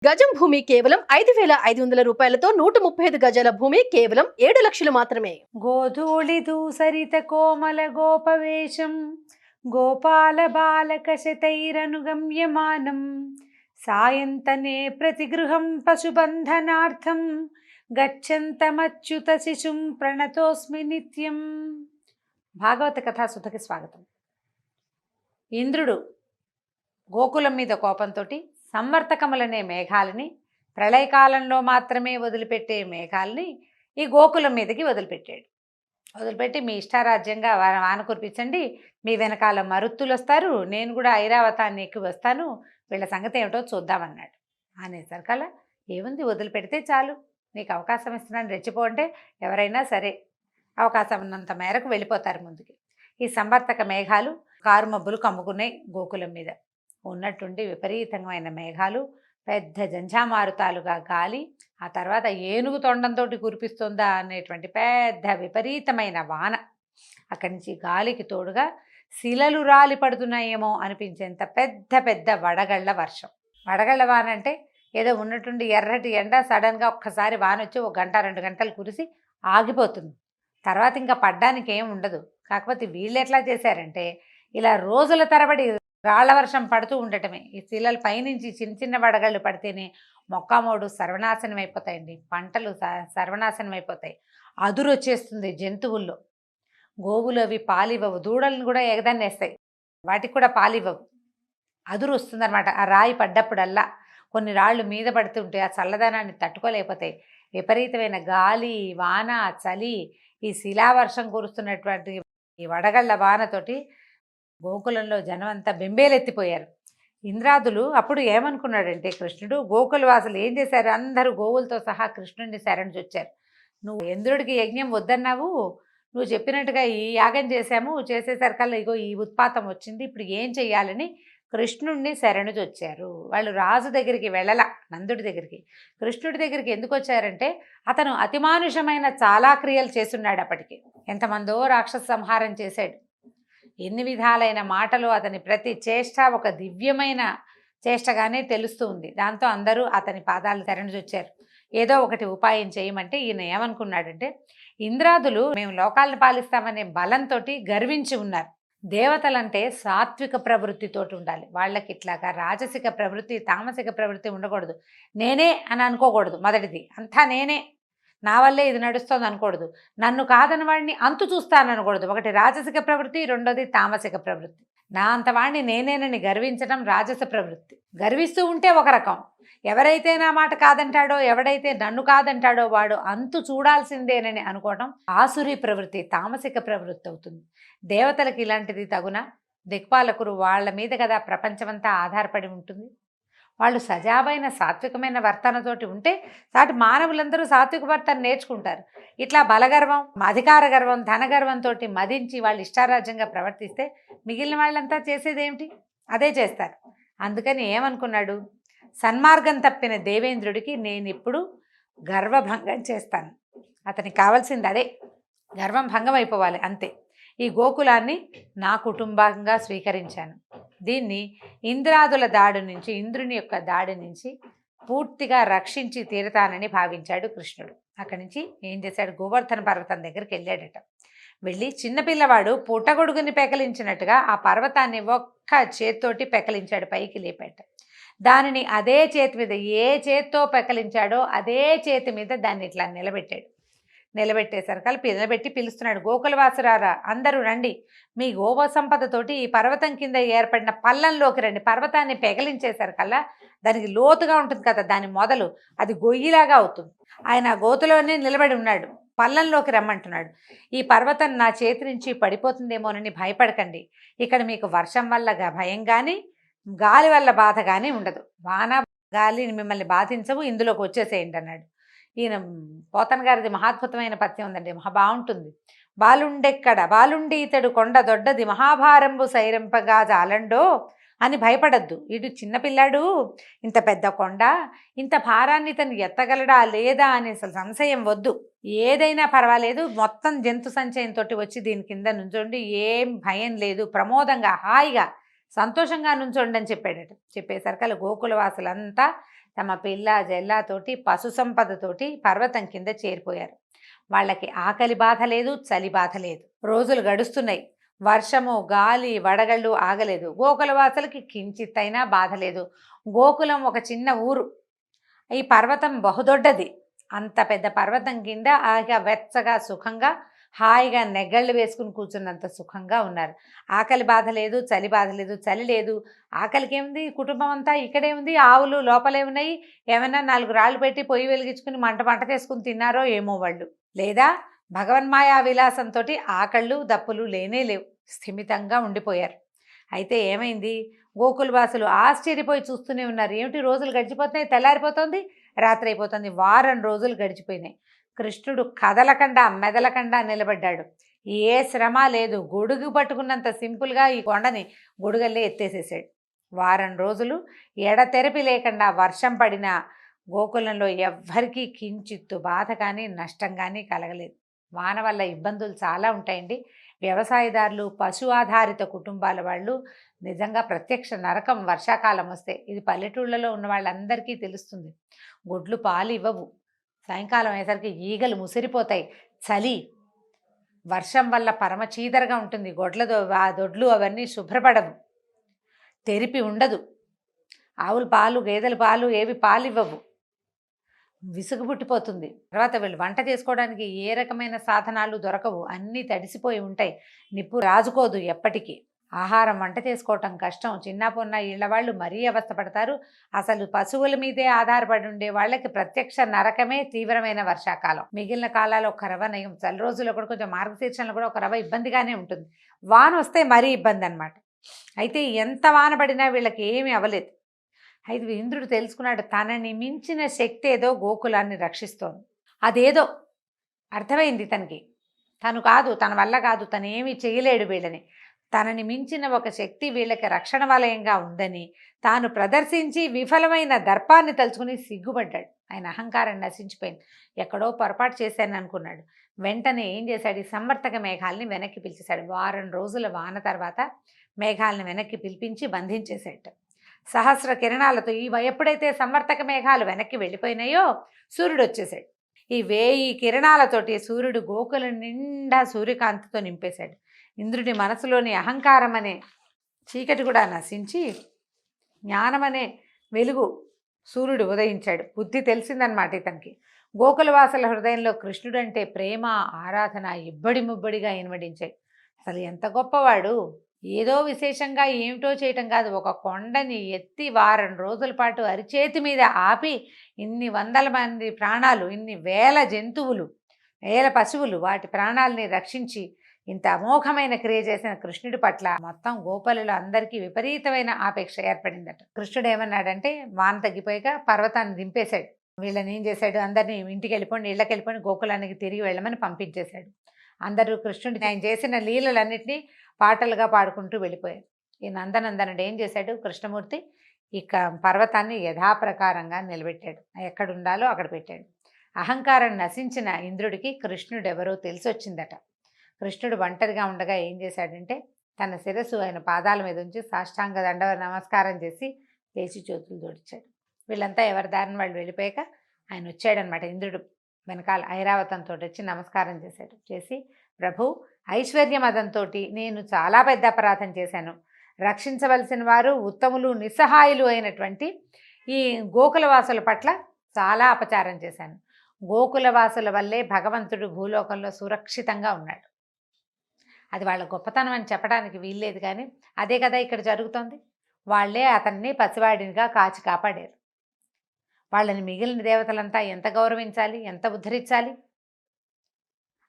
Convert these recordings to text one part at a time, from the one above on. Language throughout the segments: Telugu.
గజం భూమి కేవలం 5,500 రూపాయలతో 135 గజాల భూమి కేవలం 7 లక్షలు మాత్రమే. గోధూళి దూసరిత కోమల గోపవేశం గోపాల బాలక శతైరనుగమ్యమానం సాయంతనే ప్రతిగృహం పశుబంధనార్థం గచ్చంతమచ్యుత శిశుం ప్రణతోస్మి నిత్యం. భాగవత కథాసుధకి స్వాగతం. ఇంద్రుడు గోకులం మీద కోపంతో సంవర్తకములనే మేఘాలని, ప్రళయకాలంలో మాత్రమే వదిలిపెట్టే మేఘాలని ఈ గోకులం మీదకి వదిలిపెట్టి మీ ఇష్టారాజ్యంగా వాన కురిపించండి, మీ వెనకాల మరుత్తులు వస్తారు, నేను కూడా ఐరావతాన్ని ఎక్కి వస్తాను, వీళ్ళ సంగతి ఏమిటో చూద్దామన్నాడు. అనేసరికల్లా ఏముంది, వదిలిపెడితే చాలు, నీకు అవకాశం ఇస్తున్నాను, రెచ్చిపో అంటే ఎవరైనా సరే అవకాశం ఉన్నంత మేరకు వెళ్ళిపోతారు ముందుకి. ఈ సంవర్తక మేఘాలు కారుమబ్బులు కమ్ముకున్నాయి గోకులం మీద. ఉన్నట్టుండి విపరీతమైన మేఘాలు, పెద్ద జంఝామారుతాలుగా గాలి, ఆ తర్వాత ఏనుగు తొండంతో కురిపిస్తుందా అనేటువంటి పెద్ద విపరీతమైన వాన, అక్కడి నుంచి గాలికి తోడుగా శిలలు రాలి పడుతున్నాయేమో అనిపించేంత పెద్ద పెద్ద వడగళ్ల వర్షం. వడగళ్ల వాన అంటే ఏదో ఉన్నట్టుండి ఎర్రటి ఎండ సడన్గా ఒక్కసారి వాన వచ్చి 1 గంట 2 గంటలు కురిసి ఆగిపోతుంది, తర్వాత ఇంకా పడ్డానికి ఏం ఉండదు. కాకపోతే వీళ్ళు ఎట్లా చేశారంటే ఇలా రోజుల తరబడి రాళ్ల వర్షం పడుతూ ఉండటమే. ఈ శిలల పైనుంచి చిన్న చిన్న వడగళ్ళు పడితేనే మొక్కమోడు సర్వనాశనం అయిపోతాయండి, పంటలు సర్వనాశనం అయిపోతాయి, అదురు వచ్చేస్తుంది జంతువుల్లో. గోవులు అవి పాలివ్వవు, దూడలను కూడా ఎగదన్నేస్తాయి, వాటికి కూడా పాలివ్వవు, అదురు వస్తుందన్నమాట. ఆ రాయి పడ్డప్పుడల్లా కొన్ని రాళ్ళు మీద పడుతుంటే ఆ చల్లదనాన్ని తట్టుకోలేకపోతాయి. విపరీతమైన గాలి, వాన, చలి, ఈ శిలావర్షం కురుస్తున్నటువంటి ఈ వడగళ్ళ వానతోటి గోకులంలో జనం అంతా బెంబేలెత్తిపోయారు. ఇంద్రాదులు అప్పుడు ఏమనుకున్నాడంటే, కృష్ణుడు గోకుల వాసులు ఏం చేశారు, అందరూ గోవులతో సహా కృష్ణుడిని శరణుజొచ్చారు. నువ్వు ఇంద్రుడికి యజ్ఞం వద్దన్నావు, నువ్వు చెప్పినట్టుగా ఈ యాగం చేసేసరికల్లా ఇగో ఈ ఉత్పాతం వచ్చింది, ఇప్పుడు ఏం చెయ్యాలని కృష్ణుడిని శరణుజొచ్చారు. వాళ్ళు రాజు దగ్గరికి వెళ్ళల, నందుడి దగ్గరికి. కృష్ణుడి దగ్గరికి ఎందుకు వచ్చారంటే అతను అతిమానుషమైన చాలా క్రియలు చేస్తున్నాడు. అప్పటికి ఎంతమందో రాక్షస సంహారం చేశాడు, ఎన్ని విధాలైన మాటలు, అతని ప్రతి చేష్ట ఒక దివ్యమైన చేష్టగానే తెలుస్తూ ఉంది. దాంతో అందరూ అతని పాదాలు శరణుజొచ్చారు. ఏదో ఒకటి ఉపాయం చేయమంటే ఈయన ఏమనుకున్నాడంటే, ఇంద్రాదులు మేము లోకాలను పాలిస్తామనే బలంతో గర్వించి ఉన్నారు. దేవతలంటే సాత్విక ప్రవృత్తితోటి ఉండాలి, వాళ్ళకి ఇట్లాగా రాజసిక ప్రవృత్తి, తామసిక ప్రవృత్తి ఉండకూడదు. నేనే అని అనుకోకూడదు. మొదటిది, అంతా నేనే, నా వల్లే ఇది నడుస్తుంది అనకూడదు. నన్ను కాదని వాడిని అంతు చూస్తాను అనకూడదు. ఒకటి రాజసిక ప్రవృత్తి, రెండోది తామసిక ప్రవృత్తి. నా అంత వాడిని నేనేనని గర్వించడం రాజస ప్రవృత్తి. గర్విస్తూ ఉంటే ఒక రకం, ఎవరైతే నా మాట కాదంటాడో, ఎవడైతే నన్ను కాదంటాడో వాడు అంతు చూడాల్సిందేనని అనుకోవడం ఆసురీ ప్రవృత్తి, తామసిక ప్రవృత్తి అవుతుంది. దేవతలకు ఇలాంటిది తగునా? దిక్పాలకులు వాళ్ళ మీద కదా ప్రపంచమంతా ఆధారపడి ఉంటుంది. వాళ్ళు సజావైన సాత్వికమైన వర్తనతోటి ఉంటే సాటి మానవులందరూ సాత్విక వర్తన నేర్చుకుంటారు. ఇట్లా బలగర్వం, అధికార గర్వం, ధనగర్వంతో మదించి వాళ్ళు ఇష్టారాజ్యంగా ప్రవర్తిస్తే మిగిలిన వాళ్ళంతా చేసేదేమిటి? అదే చేస్తారు. అందుకని ఏమనుకున్నాడు, సన్మార్గం తప్పిన దేవేంద్రుడికి నేను ఇప్పుడు గర్వభంగం చేస్తాను. అతనికి కావాల్సింది అదే, గర్వం భంగం అయిపోవాలి అంతే. ఈ గోకులాన్ని నా కుటుంబంగా స్వీకరించాను, దీన్ని ఇంద్రాదుల దాడి నుంచి, ఇంద్రుని యొక్క దాడి నుంచి పూర్తిగా రక్షించి తీరుతానని భావించాడు కృష్ణుడు. అక్కడి నుంచి ఏం చేశాడు, గోవర్ధన పర్వతం దగ్గరికి వెళ్ళాడట. వెళ్ళి చిన్నపిల్లవాడు పుట్టగొడుగుని పెకలించినట్టుగా ఆ పర్వతాన్ని ఒక్క చేత్తోటి పెకలించాడు, పైకి లేపాట. దానిని అదే చేతి మీద, ఏ చేత్తో పెకలించాడో అదే చేతి మీద దాన్ని ఇట్లా నిలబెట్టేసరికి నిలబెట్టి పిలుస్తున్నాడు, గోకులవాసురారా అందరూ రండి, మీ గోవ సంపదతోటి ఈ పర్వతం కింద ఏర్పడిన పల్లంలోకి రండి. పర్వతాన్ని పెకలించేసరికల్లా దానికి లోతుగా ఉంటుంది కదా, దాని మొదలు అది గొయ్యిలాగా అవుతుంది. ఆయన గోతులోనే నిలబడి ఉన్నాడు, పల్లంలోకి రమ్మంటున్నాడు. ఈ పర్వతం నా చేతి నుంచి పడిపోతుందేమోనని భయపడకండి, ఇక్కడ మీకు వర్షం వల్ల భయం కానీ గాలి వల్ల బాధ కానీ ఉండదు, వాన గాలి మిమ్మల్ని బాధించవు, ఇందులోకి వచ్చేసేయండి అన్నాడు. ఈయన పోతన గారిది మహాద్భుతమైన పద్యం ఉందండి, మహా బాగుంటుంది. బాలుండి ఇతడు కొండ దొడ్డది మహాభారంబు సైరింపగా జాలండో అని భయపడద్దు. ఇటు చిన్నపిల్లాడు, ఇంత పెద్ద కొండ, ఇంత భారాన్ని తను ఎత్తగలడా లేదా అనే సంశయం వద్దు, ఏదైనా పర్వాలేదు, మొత్తం జంతు సంచయంతో వచ్చి దీని కింద నుంచోండి, ఏం భయం లేదు, ప్రమోదంగా హాయిగా సంతోషంగా నుంచోండి అని చెప్పాడట. చెప్పేసరికి గోకుల వాసులంతా తమ పిల్ల జెల్లాతోటి పశు సంపదతోటి పర్వతం కింద చేరిపోయారు. వాళ్ళకి ఆకలి బాధ లేదు, చలి బాధ లేదు. రోజులు గడుస్తున్నాయి. వర్షము, గాలి, వడగళ్ళు ఆగలేదు. గోకులవాసులకి కించిత్తైనా బాధ లేదు. గోకులం ఒక చిన్న ఊరు. ఈ పర్వతం బహుదొడ్డది. అంత పెద్ద పర్వతం కింద ఆగా వెచ్చగా సుఖంగా హాయిగా నెగ్గళ్ళు వేసుకుని కూర్చున్నంత సుఖంగా ఉన్నారు. ఆకలి బాధ లేదు, చలి బాధ లేదు. చలి లేదు, ఆకలికి ఏముంది, కుటుంబం అంతా ఇక్కడే ఉంది. ఆవులు లోపలే ఉన్నాయి. ఏమైనా 4 రాళ్ళు పెట్టి పొయ్యి వెలిగించుకుని మంట చేసుకుని తిన్నారో ఏమో వాళ్ళు. లేదా భగవన్మాయా విలాసంతో ఆకళ్ళు దప్పులు లేనే లేవు, స్థిమితంగా ఉండిపోయారు. అయితే ఏమైంది, గోకులవాసులు ఆశ్చర్యపోయి చూస్తూనే ఉన్నారు. ఏమిటి రోజులు గడిచిపోతున్నాయి, తెల్లారిపోతుంది, రాత్రి అయిపోతుంది. వారం రోజులు గడిచిపోయినాయి. కృష్ణుడు కదలకుండా మెదలకుండా నిలబడ్డాడు. ఏ శ్రమ లేదు. గొడుగు పట్టుకున్నంత సింపుల్గా ఈ కొండని గొడుగల్లే ఎత్తేసేసాడు. వారం రోజులు ఎడతెరపి లేకుండా వర్షం పడినా గోకులంలో ఎవ్వరికీ కించిత్తు బాధ కానీ నష్టం కానీ కలగలేదు. వాన వల్ల ఇబ్బందులు చాలా ఉంటాయండి. వ్యవసాయదారులు, పశు ఆధారిత కుటుంబాల వాళ్ళు నిజంగా ప్రత్యక్ష నరకం వర్షాకాలం వస్తే. ఇది పల్లెటూళ్ళలో ఉన్న వాళ్ళందరికీ తెలుస్తుంది. గొడ్లు పాలు ఇవ్వవు. సాయంకాలం అయ్యేసరికి ఈగలు ముసిరిపోతాయి. చలి, వర్షం వల్ల పరమ చీదరగా ఉంటుంది. ఆ దొడ్లు అవన్నీ శుభ్రపడవు, తెరిపి ఉండదు. ఆవుల పాలు, గేదెల పాలు ఏవి పాలు ఇవ్వవు. విసుగు పుట్టిపోతుంది. తర్వాత వీళ్ళు వంట చేసుకోవడానికి ఏ రకమైన సాధనాలు దొరకవు. అన్నీ తడిసిపోయి ఉంటాయి. నిప్పు రాజుకోదు ఎప్పటికీ. ఆహారం వంట చేసుకోవటం కష్టం. చిన్న పొన్న ఇళ్ల వాళ్ళు మరీ అవస్థ పడతారు. అసలు పశువుల మీదే ఆధారపడి ఉండే వాళ్ళకి ప్రత్యక్ష నరకమే తీవ్రమైన వర్షాకాలం. మిగిలిన కాలాలు ఒక రవ నయం. చలి రోజుల్లో కూడా కొంచెం మార్గశీర్షంలో కూడా ఒక రవ ఇబ్బందిగానే ఉంటుంది. వాన వస్తే మరీ ఇబ్బంది అనమాట. అయితే ఎంత వాన పడినా వీళ్ళకి ఏమీ అవ్వలేదు. అయితే ఇంద్రుడు తెలుసుకున్నాడు, తనని మించిన శక్తి ఏదో గోకులాన్ని రక్షిస్తోంది. అదేదో అర్థమైంది తనకి. తను కాదు, తన వల్ల కాదు, తను ఏమీ చేయలేడు వీళ్ళని. తనని మించిన ఒక శక్తి వీళ్ళకి రక్షణ వలయంగా ఉందని తాను ప్రదర్శించి విఫలమైన దర్పాన్ని తలుచుకుని సిగ్గుపడ్డాడు. ఆయన అహంకారం నశించిపోయింది. ఎక్కడో పొరపాటు చేశాను అనుకున్నాడు. వెంటనే ఏం చేశాడు, ఈ సంవర్తక మేఘాలని వెనక్కి పిలిచేశాడు. వారం రోజుల వాన తర్వాత మేఘాలను వెనక్కి పిలిపించి బంధించేశాడు. సహస్ర కిరణాలతో ఎప్పుడైతే సంవర్తక మేఘాలు వెనక్కి వెళ్ళిపోయినాయో సూర్యుడు వచ్చేసాడు. ఈ 1000 కిరణాలతోటి సూర్యుడు గోకులం నిండా సూర్యకాంతితో నింపేశాడు. ఇంద్రుడి మనసులోని అహంకారం అనే చీకటి కూడా నశించి జ్ఞానమనే వెలుగు సూర్యుడు ఉదయించాడు. బుద్ధి తెలిసిందనమాట ఇతనికి. గోకులవాసుల హృదయంలో కృష్ణుడంటే ప్రేమ, ఆరాధన ఇబ్బడి ముబ్బడిగా ఇనుమడించాయి. అసలు ఎంత గొప్పవాడు! ఏదో విశేషంగా ఏమిటో చేయటం కాదు, ఒక కొండని ఎత్తి వారం రోజుల పాటు అరిచేతి మీద ఆపి ఇన్ని వందల మంది ప్రాణాలు, ఇన్ని వేల జంతువులు, వేల పశువులు, వాటి ప్రాణాలని రక్షించి ఇంత అమోఘమైన క్రియ చేసిన కృష్ణుడి పట్ల మొత్తం గోపాలులు అందరికీ విపరీతమైన ఆపేక్ష ఏర్పడిందట. కృష్ణుడు ఏమన్నాడంటే, వాన తగ్గిపోయాక పర్వతాన్ని దింపేశాడు. వీళ్ళని ఏం చేశాడు, అందరినీ ఇంటికి వెళ్ళిపోండి, ఇళ్ళకి వెళ్ళిపోండి, గోకులానికి తిరిగి వెళ్ళమని పంపించేశాడు. అందరూ కృష్ణుడి ఆయన చేసిన లీలలన్నింటినీ పాటలుగా పాడుకుంటూ వెళ్ళిపోయారు. ఈ నందనందనుడు ఏం చేశాడు, కృష్ణమూర్తి ఇక పర్వతాన్ని యథాప్రకారంగా నిలబెట్టాడు. ఎక్కడ ఉండాలో అక్కడ పెట్టాడు. అహంకారం నశించిన ఇంద్రుడికి కృష్ణుడు ఎవరో తెలిసొచ్చిందట. కృష్ణుడు ఒంటరిగా ఉండగా ఏం చేశాడంటే, తన శిరస్సు ఆయన పాదాల మీద ఉంచి సాష్టాంగ దండ నమస్కారం చేసి లేచి చేతులు జోడించాడు. వీళ్ళంతా ఎవరి దారిని వాళ్ళు వెళ్ళిపోయాక ఆయన వచ్చాడనమాట. ఇంద్రుడు వెనకాల ఐరావతంతో వచ్చి నమస్కారం చేశాడు. చేసి, ప్రభు, ఐశ్వర్య మదంతో నేను చాలా పెద్ద అపరాధం చేశాను. రక్షించవలసిన వారు ఉత్తములు, నిస్సహాయులు అయినటువంటి ఈ గోకులవాసుల పట్ల చాలా అపచారం చేశాను. గోకులవాసుల వల్లే భగవంతుడు భూలోకంలో సురక్షితంగా ఉన్నాడు. అది వాళ్ళ గొప్పతనం అని చెప్పడానికి వీల్లేదు, కానీ అదే కదా ఇక్కడ జరుగుతోంది. వాళ్ళే అతన్ని పసివాడినిగా కాచి కాపాడారు. వాళ్ళని మిగిలిన దేవతలంతా ఎంత గౌరవించాలి, ఎంత ఉద్ధరించాలి.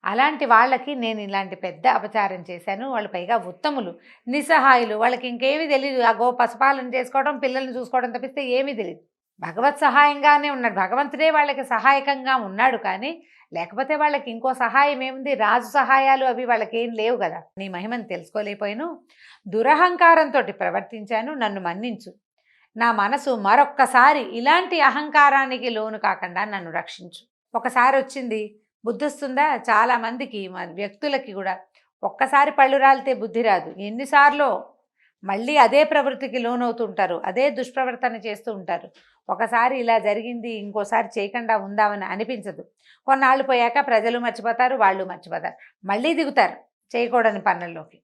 అలాంటి వాళ్ళకి నేను ఇలాంటి పెద్ద అపచారం చేశాను. వాళ్ళు పైగా ఉత్తములు, నిస్సహాయులు, వాళ్ళకి ఇంకేమీ తెలియదు. ఆ పశుపాలన చేసుకోవడం, పిల్లల్ని చూసుకోవడం తప్పిస్తే ఏమీ తెలియదు. భగవత్ సహాయంగానే ఉన్నాడు, భగవంతుడే వాళ్ళకి సహాయకంగా ఉన్నాడు. కానీ లేకపోతే వాళ్ళకి ఇంకో సహాయం ఏముంది, రాజు సహాయాలు అవి వాళ్ళకి ఏం లేవు కదా. నీ మహిమను తెలుసుకోలేకపోయాను, దురహంకారంతో ప్రవర్తించాను, నన్ను మన్నించు. నా మనసు మరొక్కసారి ఇలాంటి అహంకారానికి లోను కాకుండా నన్ను రక్షించు. ఒకసారి వచ్చింది, బుద్ధి వస్తుందా? చాలామందికి, వ్యక్తులకి కూడా ఒక్కసారి పళ్ళు రాలితే బుద్ధి రాదు. ఎన్నిసార్లు మళ్ళీ అదే ప్రవృత్తికి లోనవుతుంటారు, అదే దుష్ప్రవర్తన చేస్తూ ఉంటారు. ఒకసారి ఇలా జరిగింది ఇంకోసారి చేయకుండా ఉందామని అనిపించదు. కొన్నాళ్ళు పోయాక ప్రజలు మర్చిపోతారు, వాళ్ళు మర్చిపోతారు, మళ్ళీ దిగుతారు చేయకూడని పనుల్లోకి.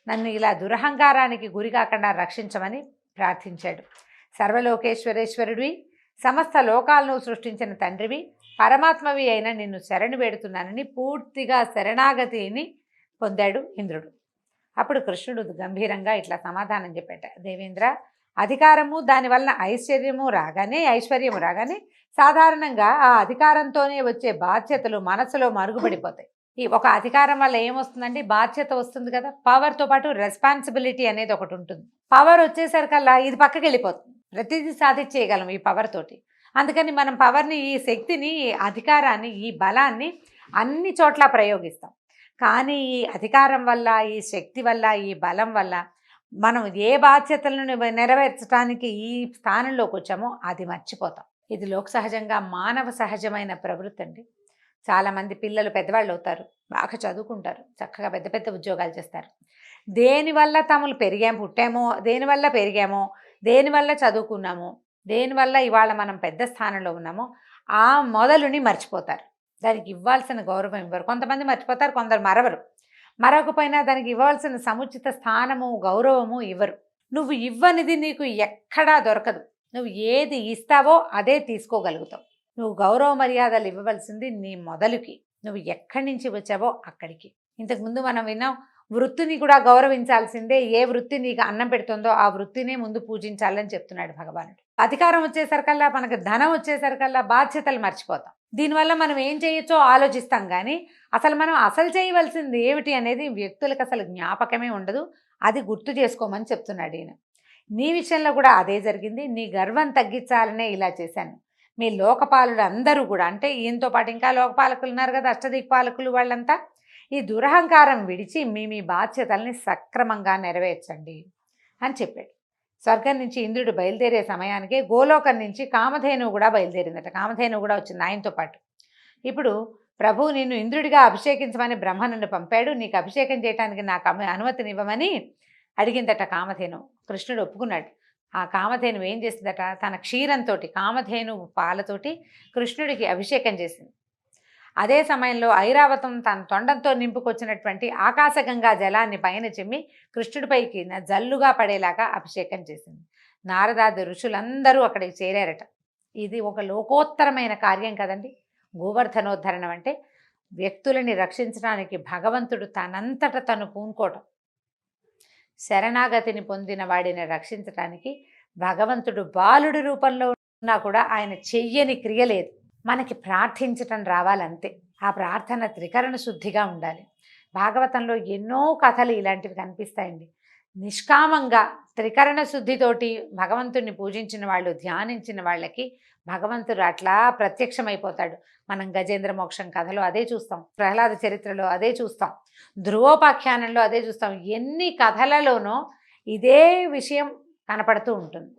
నన్ను ఇలా దురహంకారానికి గురి కాకుండా రక్షించమని ప్రార్థించాడు. సర్వలోకేశ్వరేశ్వరుడివి, సమస్త లోకాలను సృష్టించిన తండ్రివి, పరమాత్మవి అయిన నిన్ను శరణు వేడుతున్నానని పూర్తిగా శరణాగతిని పొందాడు ఇంద్రుడు. అప్పుడు కృష్ణుడు గంభీరంగా ఇట్లా సమాధానం చెప్పాట, దేవేంద్ర, అధికారము దానివలన ఐశ్వర్యము రాగానే సాధారణంగా ఆ అధికారంతోనే వచ్చే బాధ్యతలు మనసులో మరుగుపడిపోతాయి. ఈ ఒక అధికారం వల్ల ఏమొస్తుందండి, బాధ్యత వస్తుంది కదా, పవర్తో పాటు రెస్పాన్సిబిలిటీ అనేది ఒకటి ఉంటుంది. పవర్ వచ్చేసరికల్లా ఇది పక్కకి వెళ్ళిపోతుంది, ప్రతిదీ సాధించేయగలం ఈ పవర్ తోటి. అందుకని మనం పవర్ని, ఈ శక్తిని, ఈ అధికారాన్ని, ఈ బలాన్ని అన్ని చోట్ల ప్రయోగిస్తాం. కానీ ఈ అధికారం వల్ల, ఈ శక్తి వల్ల, ఈ బలం వల్ల మనం ఏ బాధ్యతలను నెరవేర్చడానికి ఈ స్థానంలోకి వచ్చామో అది మర్చిపోతాం. ఇది లోక సహజంగా మానవ సహజమైన ప్రవృత్తి అండి. చాలామంది పిల్లలు పెద్దవాళ్ళు అవుతారు, బాగా చదువుకుంటారు, చక్కగా పెద్ద పెద్ద ఉద్యోగాలు చేస్తారు. దేనివల్ల పుట్టామో, దేనివల్ల పెరిగామో, దేనివల్ల చదువుకున్నామో, దేనివల్ల ఇవాళ మనం పెద్ద స్థానంలో ఉన్నామో ఆ మొదలుని మర్చిపోతారు. దానికి ఇవ్వాల్సిన గౌరవం ఇవ్వరు. కొంతమంది మర్చిపోతారు, కొందరు మరొకపోయినా దానికి ఇవ్వాల్సిన సముచిత స్థానము, గౌరవము ఇవ్వరు. నువ్వు ఇవ్వనిది నీకు ఎక్కడా దొరకదు. నువ్వు ఏది ఇస్తావో అదే తీసుకోగలుగుతావు. నువ్వు గౌరవ మర్యాదలు ఇవ్వవలసింది నీ మొదలుకి, నువ్వు ఎక్కడి నుంచి వచ్చావో అక్కడికి. ఇంతకుముందు మనం విన్నాం, వృత్తిని కూడా గౌరవించాల్సిందే. ఏ వృత్తి నీకు అన్నం పెడుతుందో ఆ వృత్తినే ముందు పూజించాలని చెప్తున్నాడు భగవానుడు. అధికారం వచ్చేసరికల్లా, మనకు ధనం వచ్చేసరికల్లా బాధ్యతలు మర్చిపోతాం. దీనివల్ల మనం ఏం చేయొచ్చో ఆలోచిస్తాం, కానీ అసలు చేయవలసింది ఏమిటి అనేది వ్యక్తులకు అసలు జ్ఞాపకమే ఉండదు. అది గుర్తు చేసుకోమని చెప్తున్నాడు ఈయన. నీ విషయంలో కూడా అదే జరిగింది. నీ గర్వం తగ్గించాలనే ఇలా చేశాను. మీ లోకపాలుడు అందరూ కూడా, అంటే ఈయనతో పాటు ఇంకా లోకపాలకులు ఉన్నారు కదా, అష్టదిక్పాలకులు, వాళ్ళంతా ఈ దురహంకారం విడిచి మీ బాధ్యతల్ని సక్రమంగా నెరవేర్చండి అని చెప్పాడు. స్వర్గం నుంచి ఇంద్రుడు బయలుదేరే సమయానికే గోలోకం నుంచి కామధేనువు కూడా బయలుదేరిందట. కామధేనువు కూడా వచ్చింది ఆయనతో పాటు. ఇప్పుడు ప్రభు నిన్ను ఇంద్రుడిగా అభిషేకించమని బ్రహ్మ నన్ను పంపాడు, నీకు అభిషేకం చేయడానికి నాకు అనుమతినివ్వమని అడిగిందట కామధేను. కృష్ణుడు ఒప్పుకున్నాడు. ఆ కామధేను ఏం చేసిందట, తన క్షీరంతో, కామధేను పాలతోటి కృష్ణుడికి అభిషేకం చేసింది. అదే సమయంలో ఐరావతం తన తొండంతో నింపుకొచ్చినటువంటి ఆకాశగంగా జలాన్ని పైన చిమ్మి కృష్ణుడిపైకి జల్లుగా పడేలాగా అభిషేకం చేసింది. నారదాది ఋషులందరూ అక్కడికి చేరారట. ఇది ఒక లోకోత్తరమైన కార్యం కదండి. గోవర్ధనోద్ధరణం అంటే వ్యక్తులని రక్షించడానికి భగవంతుడు తనంతట తను పూనుకోవటం. శరణాగతిని పొందిన వాడిని రక్షించడానికి భగవంతుడు బాలుడి రూపంలో ఉన్నా కూడా ఆయన చెయ్యని క్రియ లేదు. మనకి ప్రార్థించటం రావాలంతే. ఆ ప్రార్థన త్రికరణ శుద్ధిగా ఉండాలి. భాగవతంలో ఎన్నో కథలు ఇలాంటివి కనిపిస్తాయండి. నిష్కామంగా త్రికరణ శుద్ధితోటి భగవంతుడిని పూజించిన వాళ్ళు, ధ్యానించిన వాళ్ళకి భగవంతుడు అట్లా ప్రత్యక్షమైపోతాడు. మనం గజేంద్ర మోక్షం కథలో అదే చూస్తాం, ప్రహ్లాద చరిత్రలో అదే చూస్తాం, ధ్రువోపాఖ్యానంలో అదే చూస్తాం. ఎన్ని కథలలోనో ఇదే విషయం కనపడుతూ ఉంటుంది.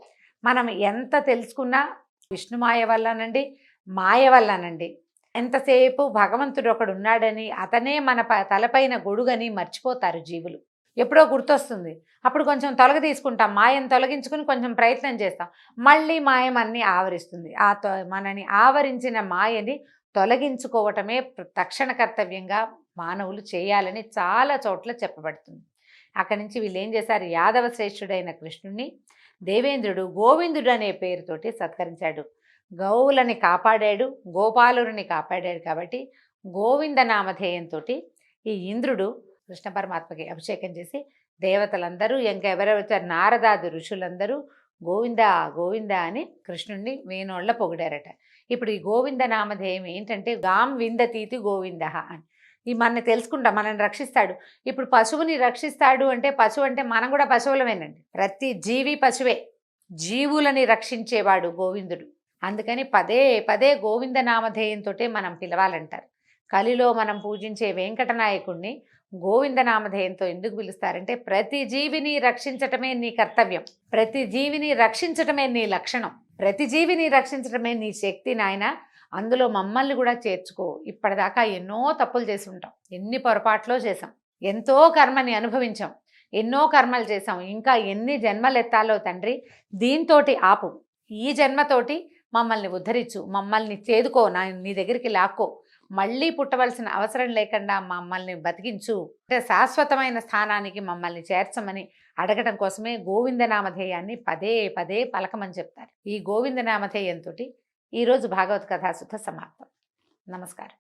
మనం ఎంత తెలుసుకున్నా విష్ణుమాయ వల్లనండి, మాయ వల్లనండి, ఎంతసేపు భగవంతుడు ఒకడు ఉన్నాడని, అతనే మన తలపైన గొడుగని మర్చిపోతారు జీవులు. ఎప్పుడో గుర్తొస్తుంది, అప్పుడు కొంచెం తీసుకుంటాం, మాయను తొలగించుకుని కొంచెం ప్రయత్నం చేస్తాం, మళ్ళీ మాయమన్నీ ఆవరిస్తుంది. మనని ఆవరించిన మాయని తొలగించుకోవటమే తక్షణ కర్తవ్యంగా మానవులు చేయాలని చాలా చోట్ల చెప్పబడుతుంది. అక్కడి నుంచి వీళ్ళు ఏం చేశారు, యాదవ శ్రేష్ఠుడైన కృష్ణుణ్ణి దేవేంద్రుడు గోవిందుడు అనే పేరుతోటి సత్కరించాడు. గోవులని కాపాడాడు, గోపాలుని కాపాడాడు. కాబట్టి గోవింద నామధేయంతో ఈ ఇంద్రుడు కృష్ణ పరమాత్మకి అభిషేకం చేసి దేవతలందరూ, ఇంకా ఎవరెవరు నారదాది ఋషులందరూ గోవింద గోవింద అని కృష్ణుణ్ణి వేణోళ్ళ పొగిడారట. ఇప్పుడు ఈ గోవింద నామధేయం ఏంటంటే గాం విందతీతి గోవింద అని. ఈ మనని తెలుసుకుంటాం, మనల్ని రక్షిస్తాడు. ఇప్పుడు పశువుని రక్షిస్తాడు అంటే, పశువు అంటే మనం కూడా పశువులమేనండి. ప్రతి జీవి పశువే, జీవులని రక్షించేవాడు గోవిందుడు. అందుకని పదే పదే గోవింద నామధేయంతో మనం పిలవాలంటారు. కలిలో మనం పూజించే వెంకటనాయకుడిని గోవింద నామధేయంతో ఎందుకు పిలుస్తారంటే, ప్రతి జీవిని రక్షించటమే నీ కర్తవ్యం, ప్రతి జీవిని రక్షించటమే నీ లక్షణం, ప్రతి జీవిని రక్షించటమే నీ శక్తి నాయన. అందులో మమ్మల్ని కూడా చేర్చుకో. ఇప్పటిదాకా ఎన్నో తప్పులు చేసి ఉంటాం, ఎన్ని పొరపాట్లో చేసాం, ఎంతో కర్మని అనుభవించాం. ఎన్నో కర్మలు చేసాం, ఇంకా ఎన్ని జన్మలు ఎత్తాలో తండ్రి, దీంతోటి ఆపు, ఈ జన్మతోటి మమ్మల్ని ఉద్ధరించు, మమ్మల్ని చేదుకో, నీ దగ్గరికి లాక్కో, మళ్ళీ పుట్టవలసిన అవసరం లేకుండా మమ్మల్ని బతికించు, అంటే శాశ్వతమైన స్థానానికి మమ్మల్ని చేర్చమని అడగటం కోసమే గోవిందనామధేయాన్ని పదే పదే పలకమని చెప్తారు. ఈ గోవిందనామధేయంతో ఈరోజు భాగవత కథాసుధ సమాప్తం. నమస్కారం.